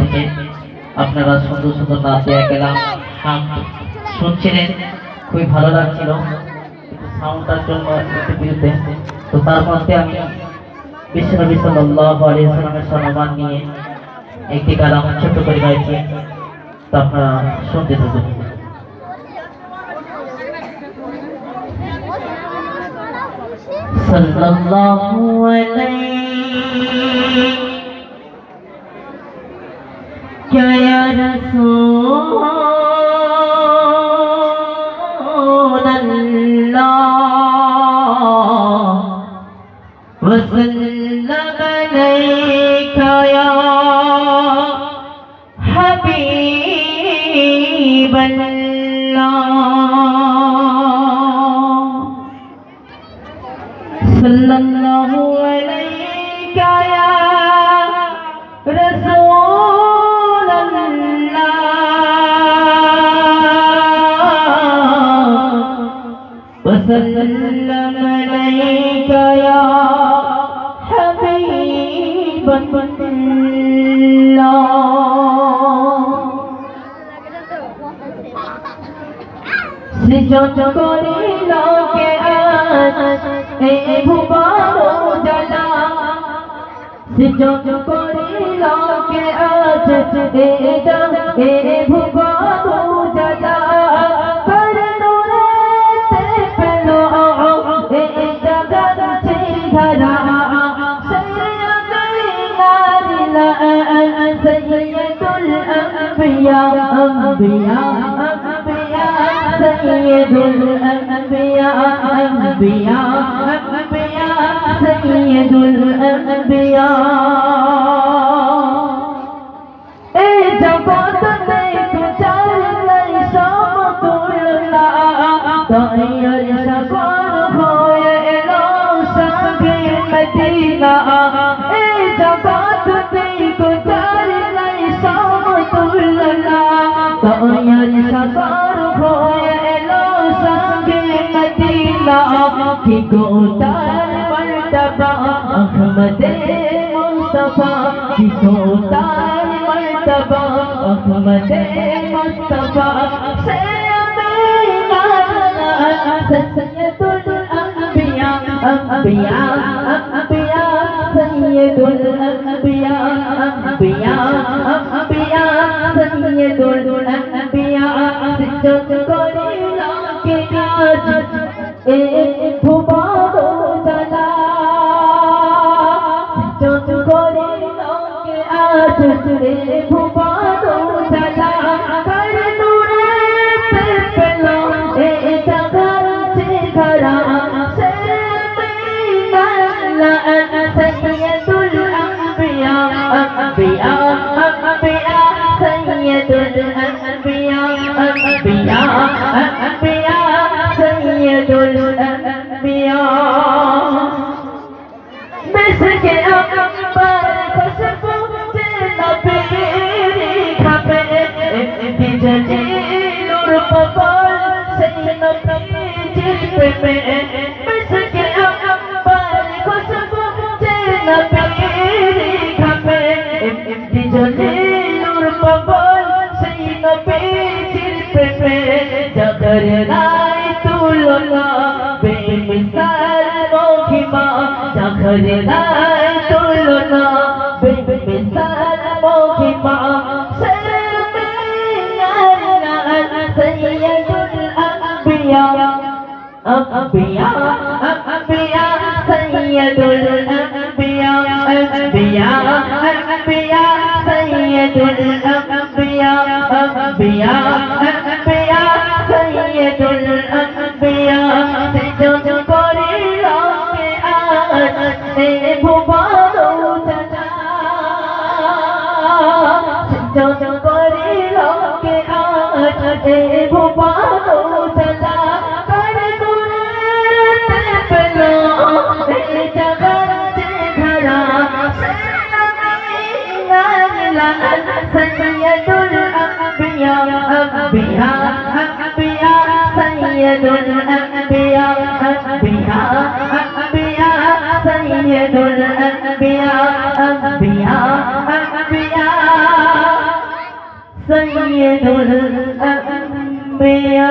থেকে আপনারা সুন্দর সুন্দর নাচ দেয়া গেলাম শুনছিলেন, খুবই ভালো লাগছিল। সাউন্ডটার জন্য একটু বিরুদ্ধে, তো তার মধ্যে আমি বিশ্বনবী সাল্লাল্লাহু আলাইহি ওয়াসাল্লামের সম্মান নিয়ে একটি কালাম ছোট্ট করে গাইছি, তো আপনারা শুনতে থাকুন। সাল্লাল্লাহু আলাইহি ইয়া রাসূলাল্লাহ ওয়া সাল্লাম আলাইকা ইয়া হাবিবাল্লাহ সাল্লাল্লাহু আলাইকা ইয়া রাসূলাল্লাহ ওয়া সাল্লাম আলাইকা ইয়া হাবিবাল্লাহ। সৃজন করিল কে আজ এই ভুবন উজালা, সৃজন করিল কে আজ এই ভুবন উজালা, করুণাতে পেল এই জগৎ চেহারা, সৈয়দুল আম্বিয়া আম্বিয়া আম্বিয়া সৈয়দুল আম্বিয়া আম্বিয়া আম্বিয়া সৈয়দুল আম্বিয়া। এই জগতে চার নাই সমতুল্য, দয়ার সাগর হয়ে এলো সঙ্গে মদিনা। এই জগতে চার নাই সমতুল্য, দয়ার সাগর হয়ে এলো সঙ্গে মদিনা। কি গোতার মর্তবা আহমদে মুস্তাফা, কি গোতার মর্তবা আহমদে মুস্তাফা। সৈয়দুল আম্বিয়া আম্বিয়া আম্বিয়া সৈয়দুল আম্বিয়া আম্বিয়া আম্বিয়া সৈয়দুল আম্বিয়া। সৃজন করিল কে আজ এই ভুবন উজালা, সৃজন করিল কে আজ এই ভুবন উজালা, করুণাতে পেল এই জগৎ চেহারা, সৈয়দুল আম্বিয়া আম্বিয়া আম্বিয়া সৈয়দুল আম্বিয়া আম্বিয়া আম্বিয়া সৈয়দুল আম্বিয়া। মিশকে আকবার খুশবু যে নবীর খাবে, বিজলি নূর পাগল সেই নবীর প্রেমে। মিশকে আকবার খুশবু যে নবীর খাবে, বিজলি নূর পাগল সেই নবীর প্রেমে। জগর নাই তুলনা বেমিসাল মহিমা, জগর নাই তুলনা বেমিসাল মহিমা। সৈয়দুল আম্বিয়া আম্বিয়া আম্বিয়া সৈয়দুল আম্বিয়া আম্বিয়া আম্বিয়া সৈয়দুল আম্বিয়া আম্বিয়া আম্বিয়া সৈয়দুল আম্বিয়া। সৃজন করিল কে আজ এই ভুবন উজালা, সৃজন করিল কে আজ এই ভুবন উজালা, করুণাতে পেল এই জগৎ চেহারা, সৈয়দুল আম্বিয়া আম্বিয়া আম্বিয়া সৈয়দুল আম্বিয়া আম্বিয়া আম্বিয়া সৈয়দুল আম্বিয়া আম্বিয়া আম্বিয়া। सैयदुल अंबिया